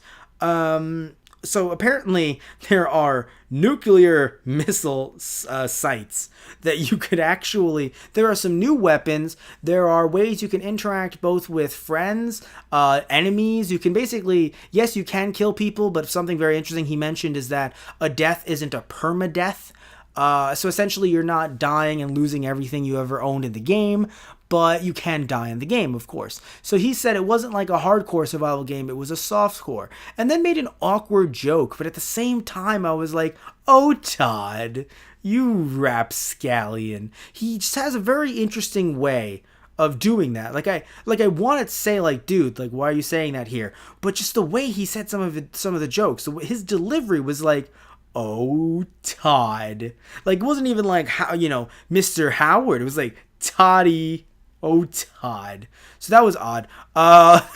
so apparently there are nuclear missile sites that you could actually... There are some new weapons. There are ways you can interact both with friends, enemies. You can basically... Yes, you can kill people, but something very interesting he mentioned is that a death isn't a permadeath. So essentially you're not dying and losing everything you ever owned in the game, but you can die in the game, of course. So he said it wasn't like a hardcore survival game, it was a softcore. And then made an awkward joke, but at the same time I was like, oh Todd, you rapscallion. He just has a very interesting way of doing that. Like I wanted to say, like, dude, like, why are you saying that here? But just the way he said some of the jokes, his delivery was like, oh, Todd. Like, it wasn't even like, how, Mr. Howard. It was like, Toddy. Oh, Todd. So that was odd.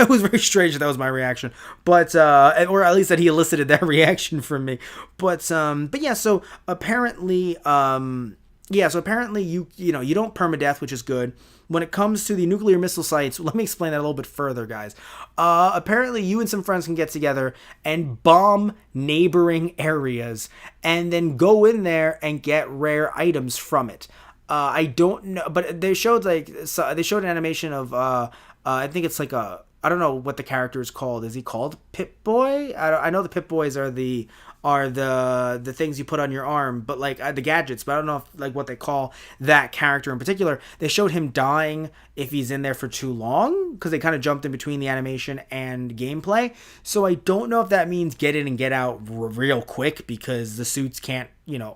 It was very strange that was my reaction. But, or at least that he elicited that reaction from me. But yeah, so apparently, you don't permadeath, which is good. When it comes to the nuclear missile sites, let me explain that a little bit further, guys. Apparently, you and some friends can get together and bomb neighboring areas and then go in there and get rare items from it. I don't know, but they showed an animation of, I think it's like I don't know what the character is called. Is he called Pip-Boy? I know the Pip-Boys are the things you put on your arm, but like the gadgets, but I don't know what they call that character in particular. They showed him dying if he's in there for too long, because they kind of jumped in between the animation and gameplay. So I don't know if that means get in and get out real quick, because the suits can't,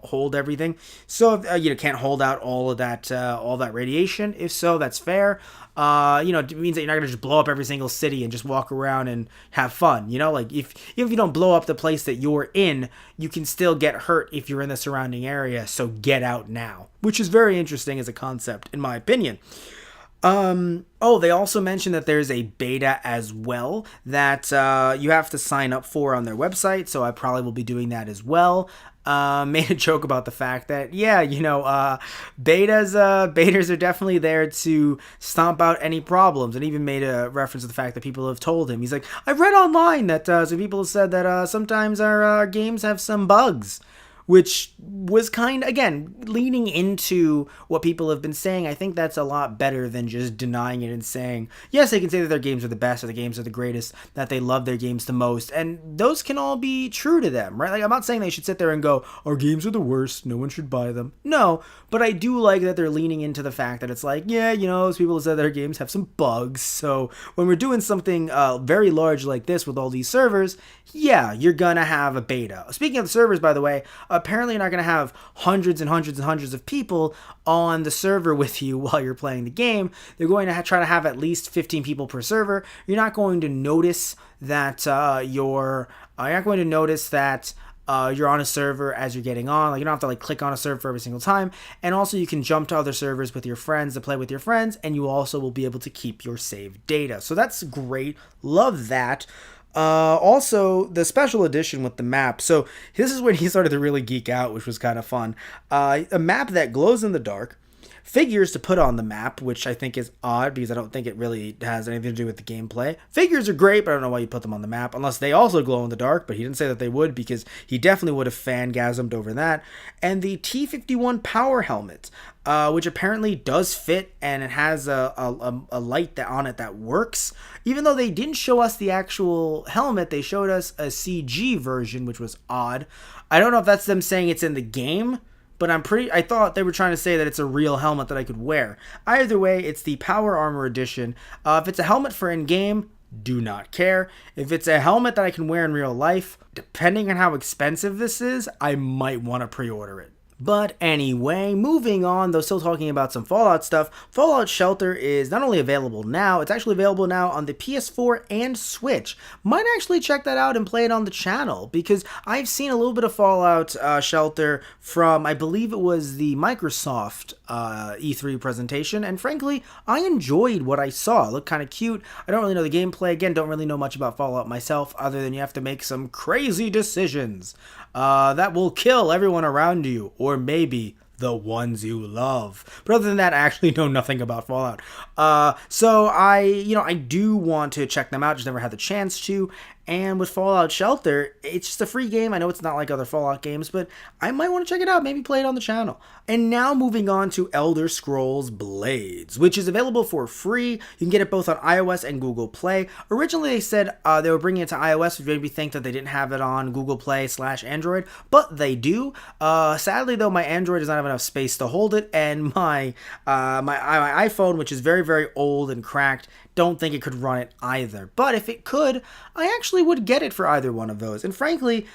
hold everything. So can't hold out all that radiation. If so, that's fair. It means that you're not gonna just blow up every single city and just walk around and have fun. Like if you don't blow up the place that you're in, you can still get hurt if you're in the surrounding area. So get out now, which is very interesting as a concept, in my opinion. They also mentioned that there's a beta as well that you have to sign up for on their website, so I probably will be doing that as well. Made a joke about the fact that, betas are definitely there to stomp out any problems, and even made a reference to the fact that people have told him. He's like, I've read online that some people have said that sometimes our games have some bugs, which was again, leaning into what people have been saying. I think that's a lot better than just denying it and saying, yes, they can say that their games are the best or the games are the greatest, that they love their games the most, and those can all be true to them, right? Like, I'm not saying they should sit there and go, our games are the worst, no one should buy them. No, but I do like that they're leaning into the fact that it's like, yeah, those people who said their games have some bugs, so when we're doing something very large like this with all these servers, yeah, you're gonna have a beta. Speaking of the servers, by the way, apparently you're not gonna have hundreds and hundreds and hundreds of people on the server with you while you're playing the game. They're going to try to have at least 15 people per server. You're not going to notice that you're not going to notice that you're on a server as you're getting on. Like, you don't have to click on a server every single time. And also you can jump to other servers with your friends to play with your friends, and you also will be able to keep your saved data. So that's great. Love that. Also, the special edition with the map. So this is when he started to really geek out, which was kind of fun. A map that glows in the dark. Figures to put on the map, which I think is odd because I don't think it really has anything to do with the gameplay. Figures are great, but I don't know why you put them on the map, unless they also glow in the dark, but he didn't say that they would because he definitely would have fangasmed over that. And the T-51 power helmet, which apparently does fit, and it has a light on it that works. Even though they didn't show us the actual helmet, they showed us a CG version, which was odd. I don't know if that's them saying it's in the game, but I thought they were trying to say that it's a real helmet that I could wear. Either way, it's the Power Armor Edition. If it's a helmet for in-game, do not care. If it's a helmet that I can wear in real life, depending on how expensive this is, I might want to pre-order it. But anyway, moving on, though still talking about some Fallout stuff, Fallout Shelter is not only available now, it's actually available now on the PS4 and Switch. Might actually check that out and play it on the channel, because I've seen a little bit of Fallout Shelter from, I believe it was the Microsoft E3 presentation, and frankly, I enjoyed what I saw. It looked kind of cute. I don't really know the gameplay. Again, don't really know much about Fallout myself, other than you have to make some crazy decisions that will kill everyone around you, or maybe the ones you love. But other than that, I actually know nothing about Fallout. So I do want to check them out, just never had the chance to. And with Fallout Shelter, it's just a free game. I know it's not like other Fallout games, but I might want to check it out, maybe play it on the channel. And now moving on to Elder Scrolls Blades, which is available for free. You can get it both on iOS and Google Play. Originally, they said they were bringing it to iOS, which made me think that they didn't have it on Google Play/Android, but they do. Sadly, though, my Android does not have enough space to hold it, and my iPhone, which is very, very old and cracked, don't think it could run it either. But if it could, I actually would get it for either one of those. And frankly,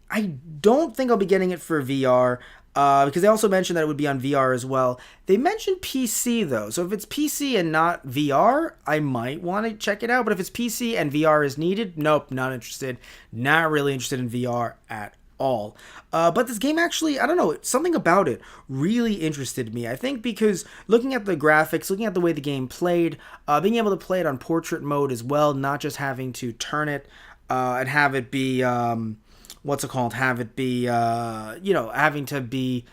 I don't think I'll be getting it for VR, because they also mentioned that it would be on VR as well. They mentioned PC though, so if it's PC and not VR, I might want to check it out. But if it's PC and VR is needed, nope, not interested. Not really interested in VR at all. But this game actually, I don't know, something about it really interested me. I think because looking at the graphics, looking at the way the game played, being able to play it on portrait mode as well, not just having to turn it and have it be, having to be,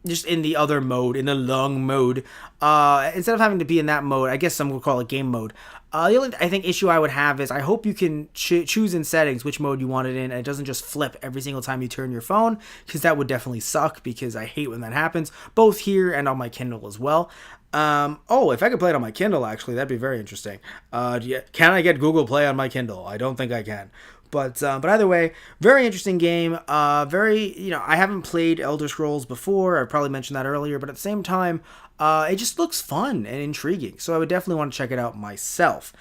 just in the other mode, in the long mode, instead of having to be in that mode, I guess some would call it game mode. The only, I think, issue I would have is I hope you can choose in settings which mode you want it in, and it doesn't just flip every single time you turn your phone, because that would definitely suck, because I hate when that happens, both here and on my Kindle as well. If I could play it on my Kindle, actually, that'd be very interesting. Can I get Google Play on my Kindle? I don't think I can. But either way, very interesting game. I haven't played Elder Scrolls before. I probably mentioned that earlier, but at the same time, it just looks fun and intriguing. So I would definitely want to check it out myself.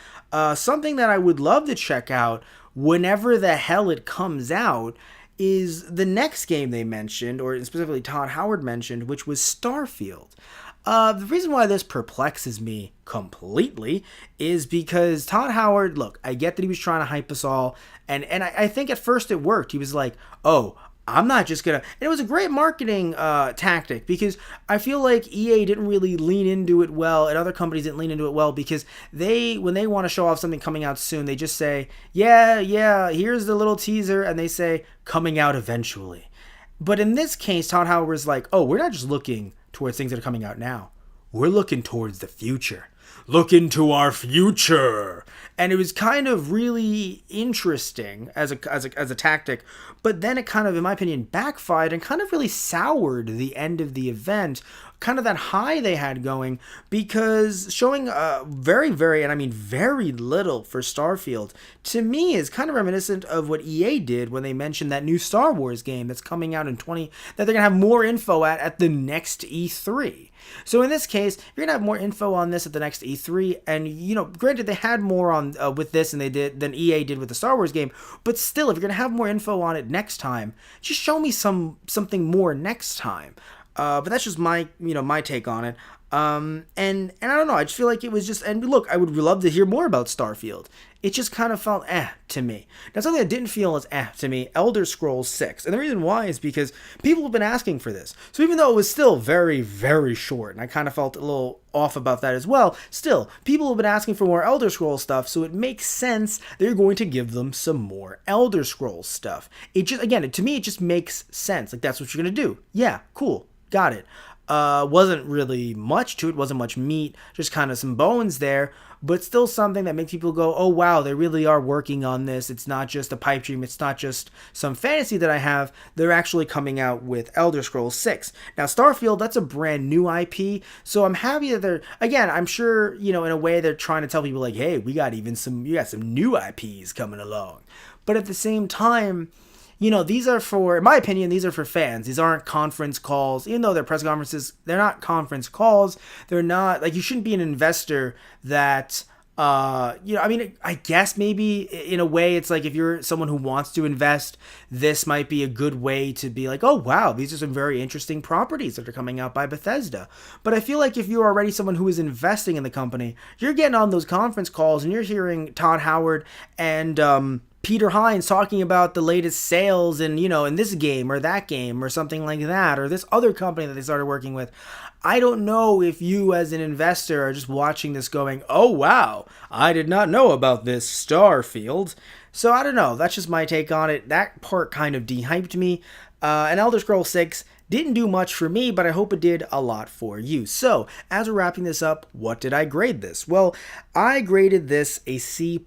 Something that I would love to check out whenever the hell it comes out is the next game they mentioned, or specifically Todd Howard mentioned, which was Starfield. The reason why this perplexes me completely is because Todd Howard, look, I get that he was trying to hype us all, and I think at first it worked. He was like, oh, I'm not just gonna... And it was a great marketing tactic, because I feel like EA didn't really lean into it well, and other companies didn't lean into it well, because when they want to show off something coming out soon, they just say, yeah, here's the little teaser, and they say, coming out eventually. But in this case, Todd Howard was like, oh, we're not just looking towards things that are coming out now. We're looking towards the future. look into our future. And it was kind of really interesting as a tactic, but then it kind of, in my opinion, backfired and kind of really soured the end of the event, kind of that high they had going, because showing very, and I mean very little for Starfield, to me is kind of reminiscent of what EA did when they mentioned that new Star Wars game that's coming out that they're going to have more info at the next E3. So in this case, you're gonna have more info on this at the next E3, and granted they had more on with this than EA did with the Star Wars game, but still, if you're gonna have more info on it next time, just show me something more next time. But that's just my take on it. And I don't know, I just feel like it was just, and look, I would love to hear more about Starfield. It just kind of felt to me. Now, something that didn't feel as to me, Elder Scrolls 6. And the reason why is because people have been asking for this. So even though it was still very, very short, and I kind of felt a little off about that as well, still, people have been asking for more Elder Scrolls stuff, so it makes sense that you're going to give them some more Elder Scrolls stuff. It just, again, to me, it just makes sense. Like, that's what you're going to do. Yeah, cool, got it. Wasn't really much to it, wasn't much meat, just kind of some bones there, but still something that makes people go, oh wow, they really are working on this. It's not just a pipe dream, it's not just some fantasy that I have, they're actually coming out with Elder Scrolls 6. Now Starfield, that's a brand new IP, so I'm happy that they're, again, I'm sure, in a way they're trying to tell people like, hey, we got some new IPs coming along. But at the same time, these are for, in my opinion, these are for fans. These aren't conference calls. Even though they're press conferences, they're not conference calls. They're not, like, you shouldn't be an investor that, I mean, I guess maybe in a way it's like if you're someone who wants to invest, this might be a good way to be like, oh, wow, these are some very interesting properties that are coming out by Bethesda. But I feel like if you're already someone who is investing in the company, you're getting on those conference calls and you're hearing Todd Howard and, Peter Hines talking about the latest sales and, in this game or that game or something like that, or this other company that they started working with. I don't know if you as an investor are just watching this going, oh wow, I did not know about this Starfield. So I don't know, that's just my take on it. That part kind of de-hyped me. And Elder Scrolls 6 didn't do much for me, but I hope it did a lot for you. So, as we're wrapping this up, what did I grade this? Well, I graded this a C+.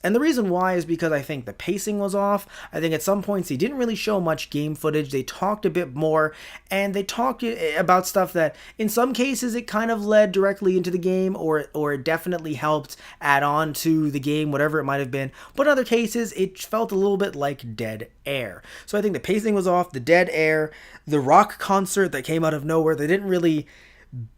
And the reason why is because I think the pacing was off. I think at some points they didn't really show much game footage. They talked a bit more, and they talked about stuff that in some cases it kind of led directly into the game, or it definitely helped add on to the game, whatever it might have been. But in other cases, it felt a little bit like dead air. So I think the pacing was off, the dead air, the rock concert that came out of nowhere. They didn't really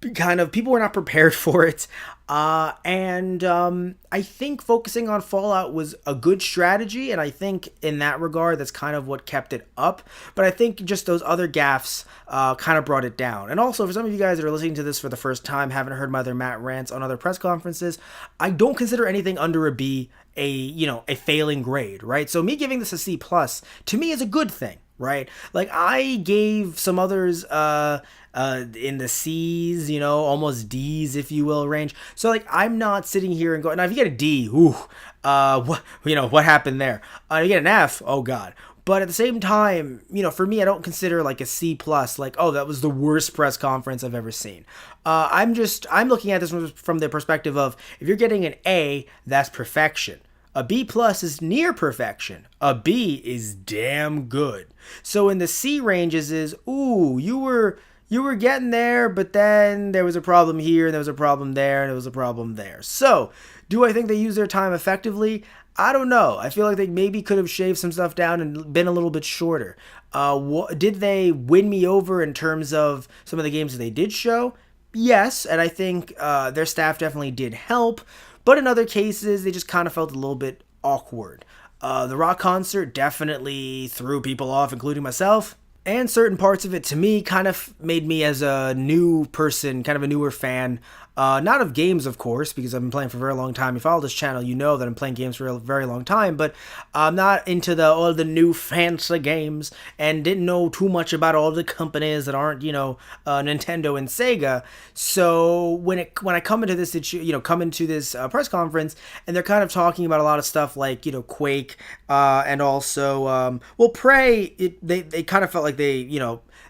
people were not prepared for it. And I think focusing on Fallout was a good strategy, and I think in that regard, that's kind of what kept it up. But I think just those other gaffes kind of brought it down. And also, for some of you guys that are listening to this for the first time, haven't heard my other Matt Rants on other press conferences, I don't consider anything under a B a failing grade, right? So me giving this a C+, to me is a good thing. Right? Like, I gave some others in the C's, almost D's, if you will, range. So, like, I'm not sitting here and going, now, if you get a D, what happened there? You get an F, oh, God. But at the same time, for me, I don't consider, like, a C+, like, oh, that was the worst press conference I've ever seen. I'm looking at this from the perspective of, if you're getting an A, that's perfection. A B+ is near perfection. A B is damn good. So in the C ranges is, ooh, you were getting there, but then there was a problem here, and there was a problem there, and there was a problem there. So, do I think they used their time effectively? I don't know. I feel like they maybe could have shaved some stuff down and been a little bit shorter. Did they win me over in terms of some of the games that they did show? Yes, and I think their staff definitely did help. But in other cases, they just kind of felt a little bit awkward. The rock concert definitely threw people off, including myself. And certain parts of it, to me, kind of made me, as a new person, kind of a newer fan, not of games, of course, because I've been playing for a very long time. If you follow this channel, you know that I'm playing games for a very long time, but I'm not into all the new fancy games, and didn't know too much about all the companies that aren't, Nintendo and Sega. So when I come into this, press conference, and they're kind of talking about a lot of stuff like, Quake, and also, Prey. They kind of felt like they,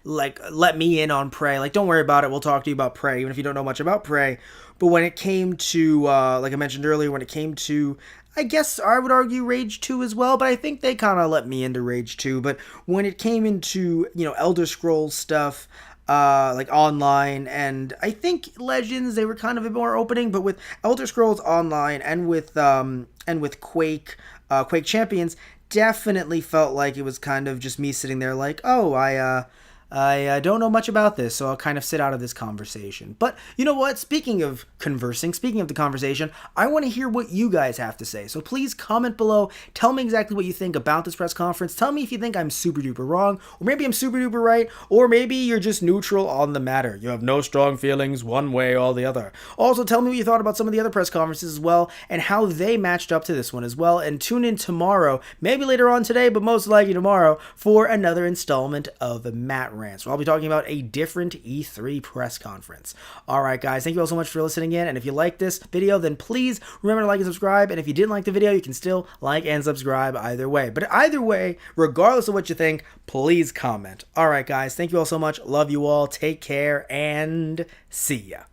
like let me in on Prey. Like, don't worry about it. We'll talk to you about Prey, even if you don't know much about Prey. But when it came to, like I mentioned earlier, when it came to, I guess I would argue Rage 2 as well, but I think they kind of let me into Rage 2. But when it came into, Elder Scrolls stuff, like online, and I think Legends, they were kind of a bit more opening, but with Elder Scrolls Online and with Quake, Quake Champions, definitely felt like it was kind of just me sitting there like, oh, I don't know much about this, so I'll kind of sit out of this conversation. But you know what? Speaking of conversing, speaking of the conversation, I want to hear what you guys have to say. So please comment below. Tell me exactly what you think about this press conference. Tell me if you think I'm super duper wrong, or maybe I'm super duper right, or maybe you're just neutral on the matter. You have no strong feelings one way or the other. Also, tell me what you thought about some of the other press conferences as well, and how they matched up to this one as well. And tune in tomorrow, maybe later on today, but most likely tomorrow, for another installment of the Matt Rants, where I'll be talking about a different E3 press conference. Alright guys, thank you all so much for listening in, and if you like this video, then please remember to like and subscribe, and if you didn't like the video, you can still like and subscribe either way. But either way, regardless of what you think, please comment. Alright guys, thank you all so much, love you all, take care, and see ya.